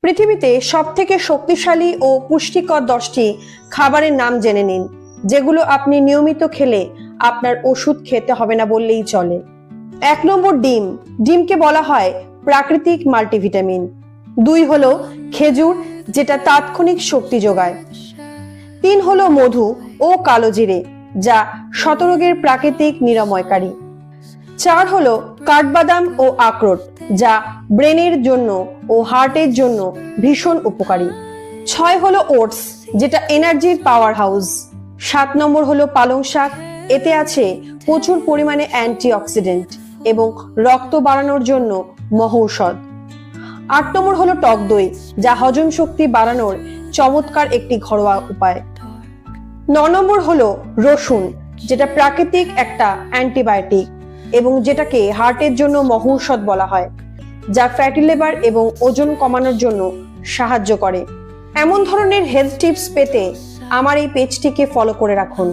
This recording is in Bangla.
পৃথিবীতে সবথেকে শক্তিশালী ও পুষ্টিকর 10টি খাবারের নাম জেনে নিন, যেগুলো আপনি নিয়মিত খেলে আপনার ওষুধ খেতে হবে না বললেই চলে। 1 নম্বর ডিম। ডিমকে বলা হয় প্রাকৃতিক মাল্টিভিটামিন। 2 হলো খেজুর, যেটা তাৎক্ষণিক শক্তি যোগায়। 3 হলো মধু ও কালো জিরে, যা শতরোগের প্রাকৃতিক নিরাময়কারী। 4 হলো কাঠবাদাম ও আখরোট, যা ব্রেনের জন্য ও হার্টের জন্য ভীষণ উপকারী। 6 হলো ওটস, যেটা এনার্জির পাওয়ার হাউস। 7 নম্বর হলো পালং শাক। এতে আছে প্রচুর পরিমাণে অ্যান্টিঅক্সিডেন্ট এবং রক্ত বাড়ানোর জন্য মহৌষধ। 8 নম্বর হলো টক দই, যা হজম শক্তি বাড়ানোর চমৎকার একটি ঘরোয়া উপায়। 9 নম্বর হলো রসুন, যেটা প্রাকৃতিক একটা অ্যান্টিবায়োটিক এবং যেটাকে হার্টের জন্য মহৌষধ বলা হয়, যা ফ্যাটি লিভার এবং ওজন কমানোর জন্য সাহায্য করে। এমন ধরনের হেলথ টিপস পেতে আমার এই পেজটিকে ফলো করে রাখুন।